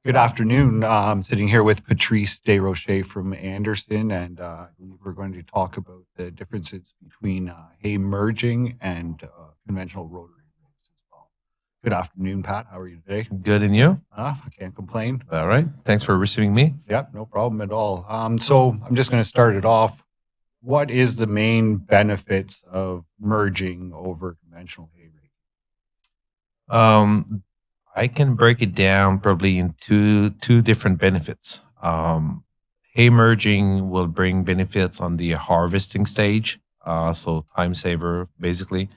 Good afternoon. I'm sitting here with Patrice Desrochers from Anderson, and I believe we're going to talk about the differences between hay merging and conventional rotary rigs as well. Good afternoon, Pat. How are you today? Good, and you? I can't complain. All right. Thanks for receiving me. Yep, no problem at all. So I'm just going to start it off. What is the main benefits of merging over conventional hay rigging? Um, I can break it down probably into two different benefits. Hay merging will bring benefits on the harvesting stage, so time saver basically.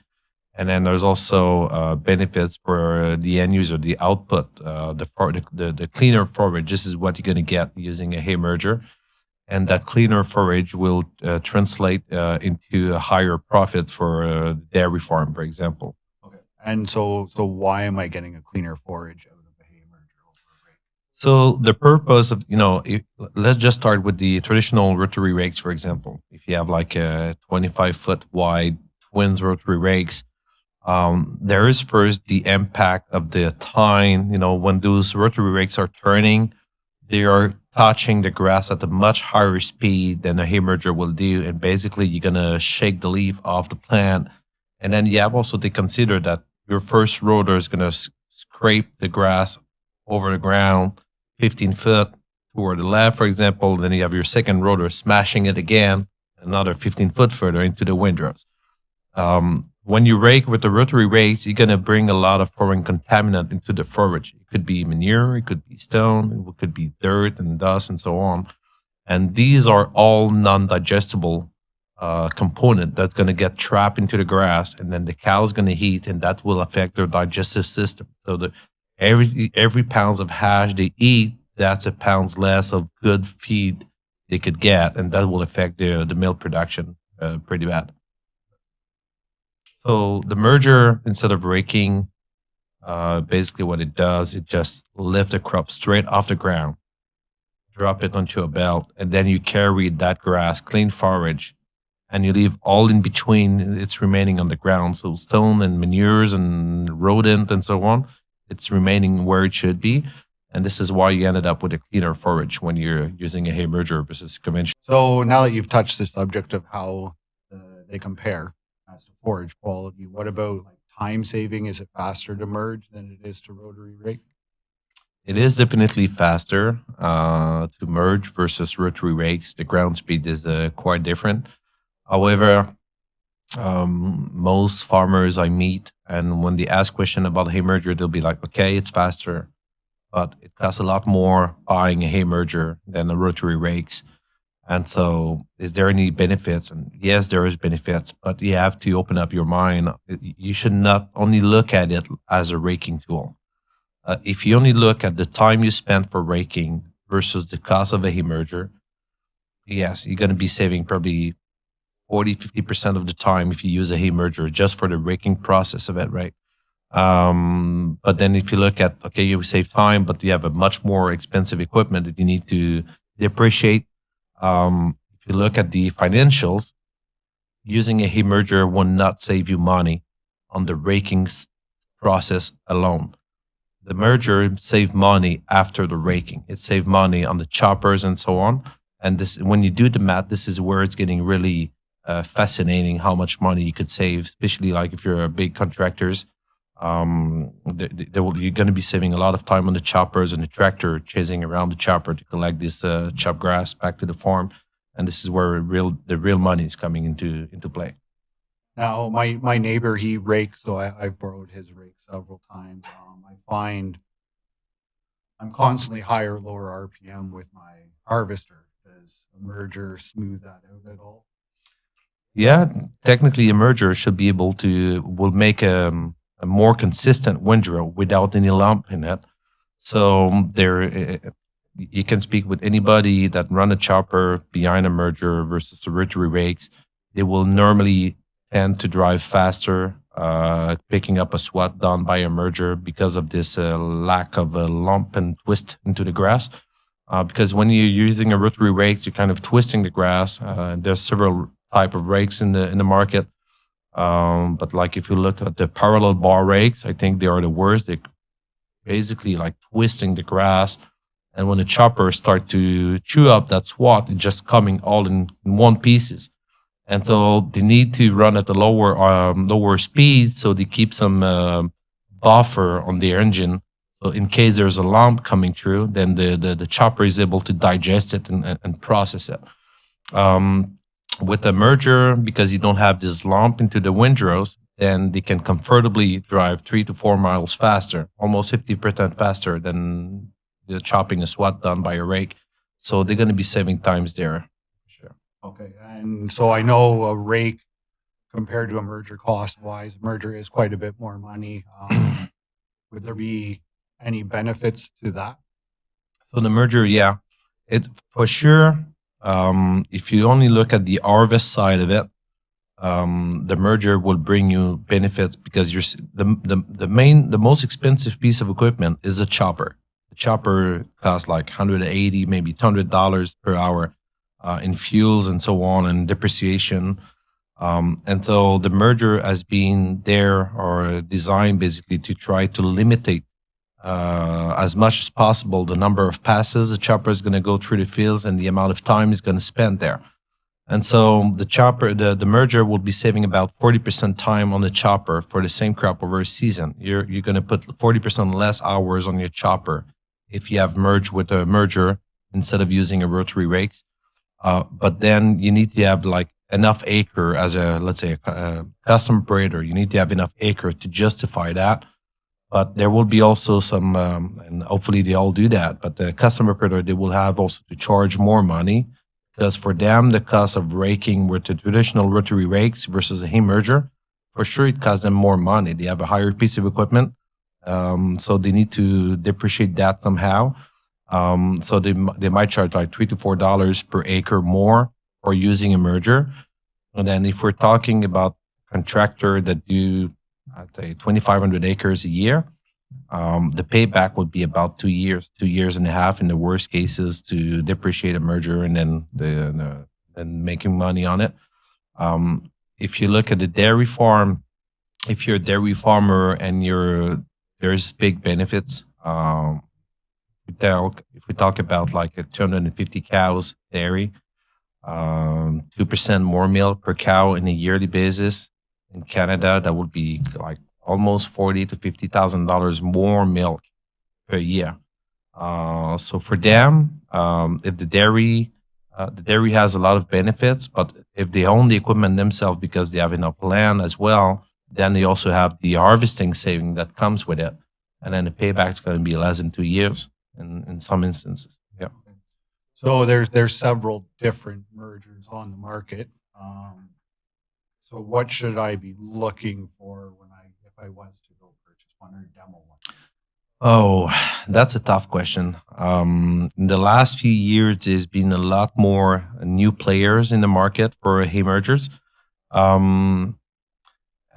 And then there's also benefits for the end user, the output, the cleaner forage. This is what you're going to get using a hay merger, and that cleaner forage will translate into higher profits for the dairy farm, for example. Okay. And so why am I getting a cleaner forage out of a hay merger over a rig? So the purpose of, let's just start with the traditional rotary rakes, for example. If you have like a 25-foot wide twins rotary rakes, there is first the impact of the time. When those rotary rakes are turning, they are touching the grass at a much higher speed than a hay merger will do, and basically you're gonna shake the leaf off the plant. And then you have also to consider that your first rotor is gonna scrape the grass over the ground 15 foot toward the left, for example. Then you have your second rotor smashing it again another 15 foot further into the windrows. When you rake with the rotary rakes, you're going to bring a lot of foreign contaminant into the forage. It could be manure, it could be stone, it could be dirt and dust and so on. And these are all non-digestible component that's going to get trapped into the grass, and then the cow is going to eat, and that will affect their digestive system. So every pounds of hash they eat, that's a pounds less of good feed they could get, and that will affect the milk production pretty bad. So the merger, instead of raking, basically what it does, it just lifts the crop straight off the ground, drop it onto a belt, and then you carry that grass, clean forage, and you leave all in between it's remaining on the ground. So stone and manures and rodent and so on, it's remaining where it should be. And this is why you ended up with a cleaner forage when you're using a hay merger versus conventional. So now that you've touched the subject of how they compare as to forage quality, what about like time saving? Is it faster to merge than it is to rotary rake? It is definitely faster to merge versus rotary rakes. The ground speed is quite different. However, most farmers I meet, and when they ask question about hay merger, they'll be like, okay, it's faster, but it costs a lot more buying a hay merger than the rotary rakes. And so, is there any benefits? And yes, there is benefits, but you have to open up your mind. You should not only look at it as a raking tool. If you only look at the time you spend for raking versus the cost of a hay merger, yes, you're going to be saving probably 40-50% of the time if you use a hay merger just for the raking process of it, right? But then if you look at, okay, you save time, but you have a much more expensive equipment that you need to depreciate. If you look at the financials, using a hay merger will not save you money on the raking process alone. The merger save money after the raking. It saved money on the choppers and so on. And this, when you do the math, this is where it's getting really fascinating how much money you could save, especially like if you're a big contractors. You're going to be saving a lot of time on the choppers and the tractor chasing around the chopper to collect this chopped grass back to the farm. And this is where the real money is coming into play. Now, my neighbor, he rakes, so I've borrowed his rake several times. I find I'm constantly higher, lower RPM with my harvester. Does a merger smooth that out at all? Yeah, technically a merger should be able will make a more consistent windrow without any lump in it. So you can speak with anybody that run a chopper behind a merger versus a rotary rakes. They will normally tend to drive faster, picking up a sweat done by a merger because of this lack of a lump and twist into the grass. Because when you're using a rotary rake, you're kind of twisting the grass. There's several type of rakes in the market. But like if you look at the parallel bar rakes, I think they are the worst. They're basically like twisting the grass And when the chopper start to chew up that swat, it's just coming all in one pieces. And so they need to run at a lower speed, so they keep some buffer on their engine. So in case there's a lump coming through, then the chopper is able to digest it and process it. With a merger, because you don't have this lump into the windrows, then they can comfortably drive 3 to 4 miles faster, almost 50% faster than the chopping a swat done by a rake. So they're going to be saving times there. Sure. Okay. And so I know a rake compared to a merger cost-wise, merger is quite a bit more money. Would there be any benefits to that? So the merger, yeah, it for sure. If you only look at the harvest side of it, the merger will bring you benefits because the most expensive piece of equipment is a chopper. The chopper costs like $180, maybe $200 per hour in fuels and so on and depreciation. And so the merger has been there or designed basically to try to limitate as much as possible the number of passes the chopper is going to go through the fields and the amount of time it's going to spend there. And so the merger will be saving about 40% time on the chopper for the same crop over a season. You're going to put 40% less hours on your chopper if you have merged with a merger instead of using a rotary rakes. But then you need to have like enough acre as let's say a custom operator. You need to have enough acre to justify that. But there will be also some, and hopefully they all do that, but the custom operator, they will have also to charge more money because for them, the cost of raking with the traditional rotary rakes versus a hay merger, for sure it costs them more money. They have a higher piece of equipment, so they need to depreciate that somehow. So they might charge like $3 to $4 per acre more for using a merger. And then if we're talking about contractor that do, I'd say 2,500 acres a year, the payback would be about 2 years, 2.5 years in the worst cases to depreciate a merger and then making money on it. If you look at the dairy farm, if you're a dairy farmer and there's big benefits. If we talk about like a 250 cows dairy, 2% more milk per cow in a yearly basis. In Canada, that would be like almost $40,000 to $50,000 more milk per year. So for them, if the dairy has a lot of benefits, but if they own the equipment themselves because they have enough land as well, then they also have the harvesting saving that comes with it, and then the payback is going to be less than 2 years in some instances. Yeah. So there's several different mergers on the market. So what should I be looking for if I was to go purchase one or demo one? Oh, that's a tough question. In the last few years, there's been a lot more new players in the market for hay mergers, and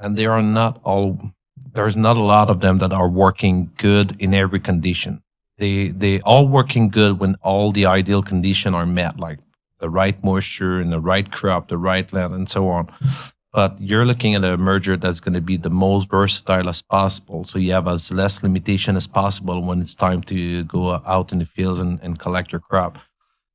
there's not a lot of them that are working good in every condition. They all working good when all the ideal conditions are met, like the right moisture and the right crop, the right land, and so on. But you're looking at a merger that's going to be the most versatile as possible. So you have as less limitation as possible when it's time to go out in the fields and collect your crop.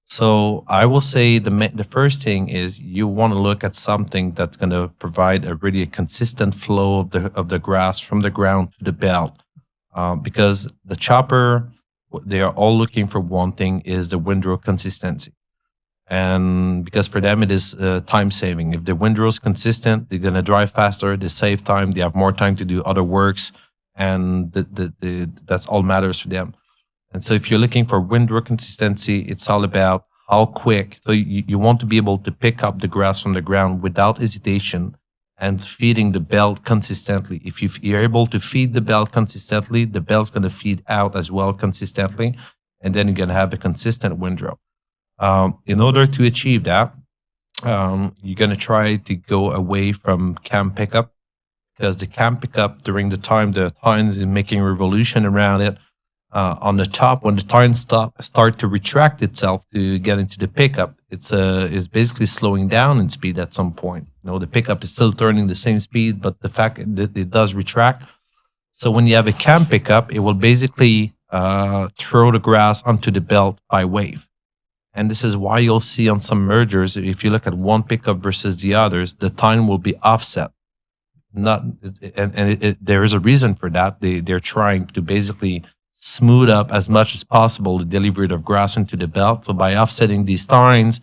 So I will say the first thing is you want to look at something that's going to provide a really consistent flow of the grass from the ground to the belt. Because the chopper, they are all looking for one thing is the windrow consistency. And because for them it is time saving. If the windrow is consistent, they're gonna drive faster. They save time. They have more time to do other works, and that's all matters for them. And so, if you're looking for windrow consistency, it's all about how quick. So you want to be able to pick up the grass from the ground without hesitation and feeding the belt consistently. If you're able to feed the belt consistently, the belt's gonna feed out as well consistently, and then you're gonna have a consistent windrow. In order to achieve that, you're going to try to go away from cam pickup, because the cam pickup, during the time the tines is making revolution around it, on the top, when the tines start to retract itself to get into the pickup, it's basically slowing down in speed at some point. The pickup is still turning the same speed, but the fact that it does retract. So when you have a cam pickup, it will basically throw the grass onto the belt by wave. And this is why you'll see on some mergers, if you look at one pickup versus the others, the time will be offset. Not there is a reason for that. They're trying to basically smooth up as much as possible the delivery of grass into the belt. So by offsetting these tines,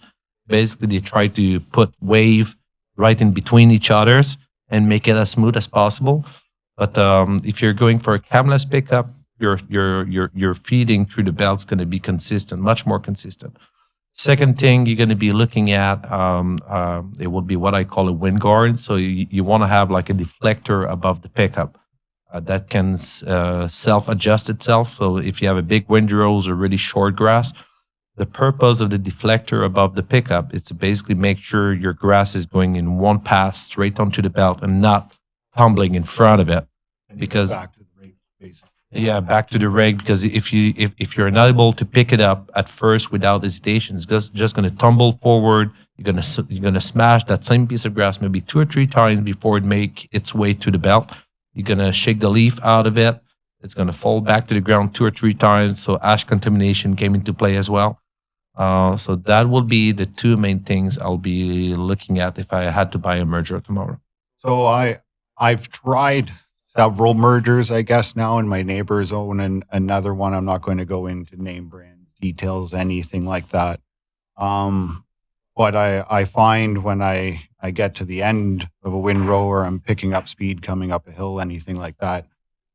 basically they try to put wave right in between each others and make it as smooth as possible. But if you're going for a camless pickup, your feeding through the belt's going to be consistent, much more consistent. Second thing you're going to be looking at, it will be what I call a wind guard. So you want to have like a deflector above the pickup that can self-adjust itself. So if you have a big windrows or really short grass, the purpose of the deflector above the pickup is to basically make sure your grass is going in one pass straight onto the belt and not tumbling in front of it. And Because back to the rake, basically. yeah, back to the rake. Because if you're not able to pick it up at first without hesitation, it's just going to tumble forward. You're gonna smash that same piece of grass maybe 2 or 3 times before it make its way to the belt. You're gonna shake the leaf out of it. It's gonna fall back to the ground 2 or 3 times. So ash contamination came into play as well. So that will be the 2 main things I'll be looking at if I had to buy a merger tomorrow. So I've tried several mergers, I guess now, and my neighbors own another one. I'm not going to go into name brands, details, anything like that. But I find when I get to the end of a windrow or I'm picking up speed coming up a hill, anything like that,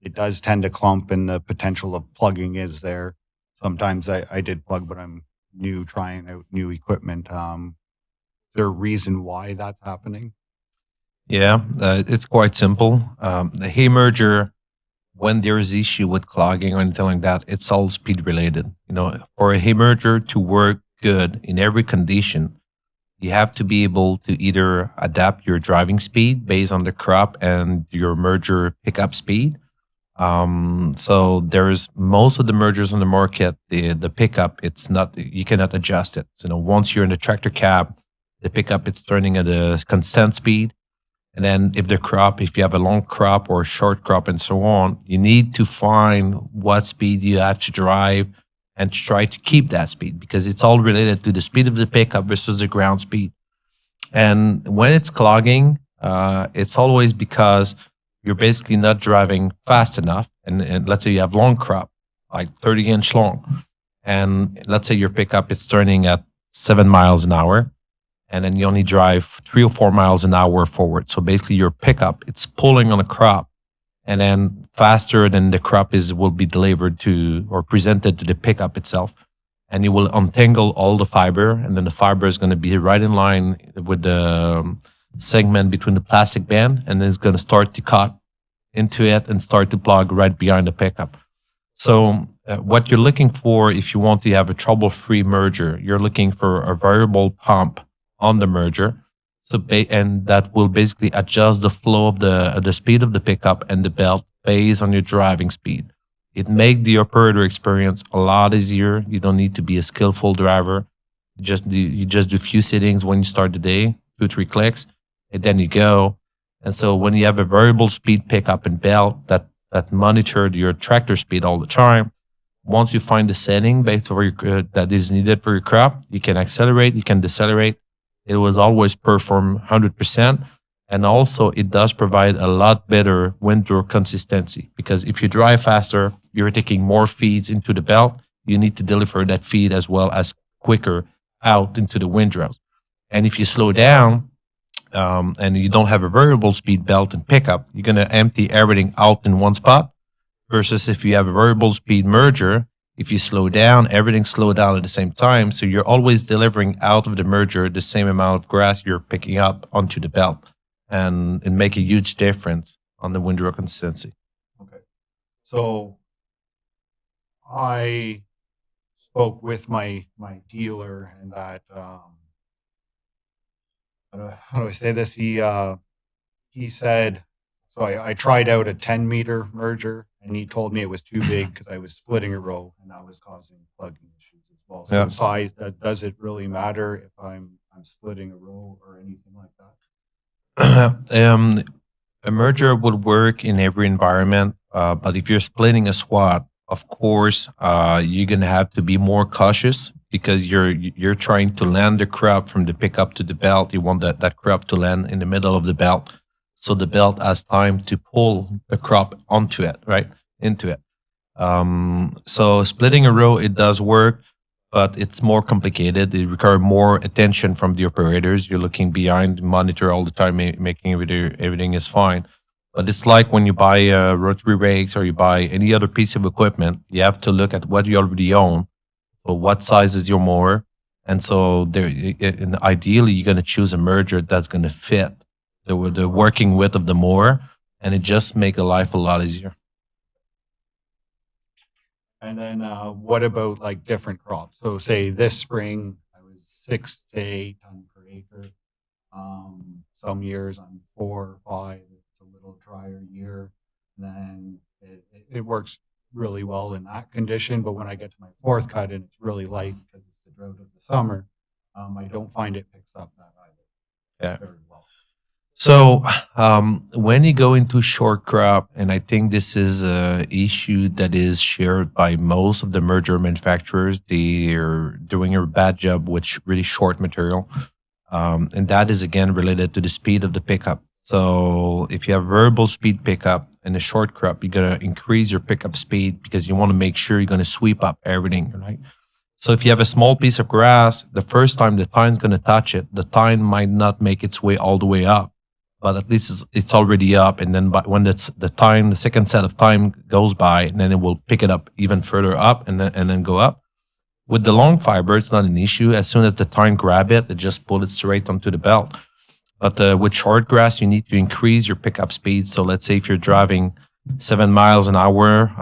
it does tend to clump and the potential of plugging is there. Sometimes I did plug, but I'm new, trying out new equipment. Is there a reason why that's happening? Yeah, it's quite simple. The hay merger, when there is issue with clogging or anything like that, it's all speed related. For a hay merger to work good in every condition, you have to be able to either adapt your driving speed based on the crop and your merger pickup speed. So there's most of the mergers on the market, the pickup, it's not, you cannot adjust it. So, once you're in the tractor cab, the pickup, it's turning at a constant speed. And then if you have a long crop or a short crop and so on, you need to find what speed you have to drive and try to keep that speed because it's all related to the speed of the pickup versus the ground speed. And when it's clogging, it's always because you're basically not driving fast enough. And let's say you have long crop, like 30-inch long. And let's say your pickup is turning at 7 miles an hour. And then you only drive 3 or 4 miles an hour forward. So basically your pickup, it's pulling on a crop and then faster than the crop will be delivered to or presented to the pickup itself. And you will untangle all the fiber, and then the fiber is going to be right in line with the segment between the plastic band, and then it's going to start to cut into it and start to plug right behind the pickup. So what you're looking for if you want to have a trouble-free merger, you're looking for a variable pump on the merger. And that will basically adjust the flow of the speed of the pickup and the belt based on your driving speed. It makes the operator experience a lot easier. You don't need to be a skillful driver. You just do a few settings when you start the day, 2 or 3 clicks, and then you go. And so when you have a variable speed pickup and belt that monitor your tractor speed all the time, once you find the setting based on that is needed for your crop, you can accelerate, you can decelerate. It will always perform 100%. And also, it does provide a lot better windrow consistency because if you drive faster, you're taking more feeds into the belt. You need to deliver that feed as well as quicker out into the windrows. And if you slow down and you don't have a variable speed belt and pickup, you're going to empty everything out in one spot. Versus if you have a variable speed merger, if you slow down, everything slow down at the same time. So you're always delivering out of the merger the same amount of grass you're picking up onto the belt. And it make a huge difference on the windrow consistency. Okay. So I spoke with my dealer and that how do I say this? He said, so I tried out a 10-meter merger and he told me it was too big because I was splitting a row and that was causing plugging issues as well. So Yeah. size, does it really matter if I'm splitting a row or anything like that? A merger would work in every environment, but if you're splitting a squat, of course, you're gonna have to be more cautious because you're trying to land the crop from the pickup to the belt. You want that crop to land in the middle of the belt, so the belt has time to pull the crop onto it, right, into it. So splitting a row, it does work, but it's more complicated. It requires more attention from the operators. You're looking behind, monitor all the time, making everything is fine. But it's like when you buy rotary rakes or you buy any other piece of equipment, you have to look at what you already own. So what size is your mower? And so and ideally, you're going to choose a merger that's going to fit the working width of the mower, and it just make the life a lot easier. And then what about like different crops? So say this spring I was 6 to 8 ton per acre. Some years I'm 4 or 5. It's a little drier year. Then it works really well in that condition. But when I get to my fourth cut and it's really light because it's the drought of the summer, I don't find it picks up that either Yeah. very well. So when you go into short crop, and I think this is a issue that is shared by most of the merger manufacturers, they are doing a bad job with really short material, and that is again related to the speed of the pickup. So if you have variable speed pickup in a short crop, you're gonna increase your pickup speed because you want to make sure you're gonna sweep up everything, right? So if you have a small piece of grass, the first time the tine's gonna touch it, the tine might not make its way all the way up, but at least it's already up. And then when that's the time, the second set of time goes by, and then it will pick it up even further up and then go up. With the long fiber, it's not an issue. As soon as the tine grab it, it just pull it straight onto the belt. But with short grass, you need to increase your pickup speed. So let's say if you're driving 7 miles an hour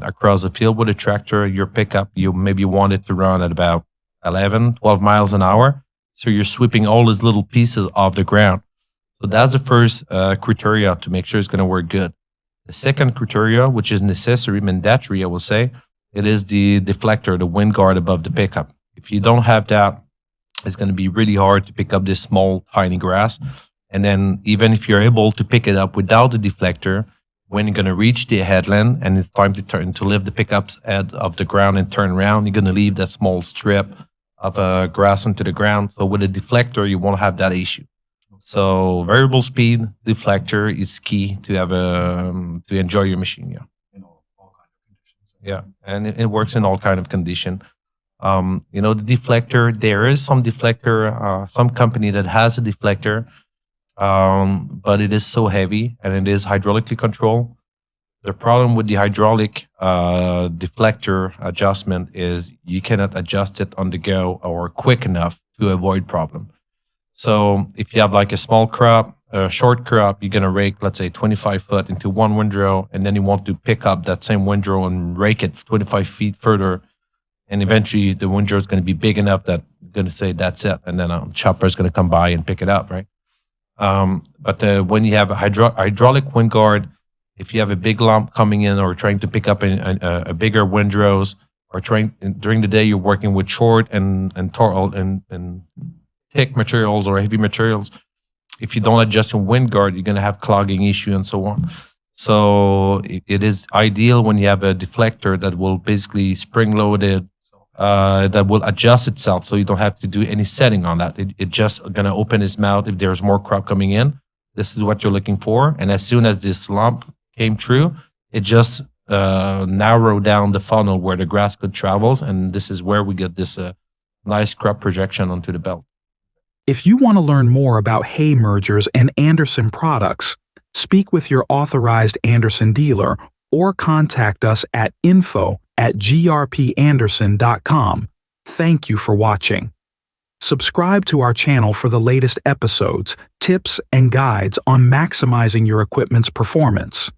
across the field with a tractor, your pickup, you maybe want it to run at about 11, 12 miles an hour. So you're sweeping all these little pieces off the ground. So that's the first criteria to make sure it's going to work good. The second criteria, which is necessary, mandatory, I will say, it is the deflector, the wind guard above the pickup. If you don't have that, it's going to be really hard to pick up this small, tiny grass. And then even if you're able to pick it up without the deflector, when you're going to reach the headland and it's time to lift the pickup's head off the ground and turn around, you're going to leave that small strip of grass onto the ground. So with a deflector, you won't have that issue. So variable speed deflector is key to have to enjoy your machine. Yeah. In all kind of conditions. Yeah, and it works in all kind of condition. The deflector, there is some deflector, some company that has a deflector, but it is so heavy and it is hydraulically controlled. The problem with the hydraulic deflector adjustment is you cannot adjust it on the go or quick enough to avoid problem. So if you have like a small crop, a short crop, you're going to rake, let's say 25 foot into one windrow, and then you want to pick up that same windrow and rake it 25 feet further. And eventually the windrow is going to be big enough that you're going to say, that's it. And then a chopper is going to come by and pick it up, right? But when you have a hydraulic wind guard, if you have a big lump coming in or trying to pick up a bigger windrows, or during the day you're working with short and thick materials or heavy materials, if you don't adjust your wind guard, you're going to have clogging issue and so on. So it is ideal when you have a deflector that will basically spring-loaded, that will adjust itself, so you don't have to do any setting on that. It just going to open its mouth if there's more crop coming in. This is what you're looking for. And as soon as this lump came through, it just narrowed down the funnel where the grass could travels. And this is where we get this nice crop projection onto the belt. If you want to learn more about hay mergers and Anderson products, speak with your authorized Anderson dealer or contact us at info@grpanderson.com. Thank you for watching. Subscribe to our channel for the latest episodes, tips, and guides on maximizing your equipment's performance.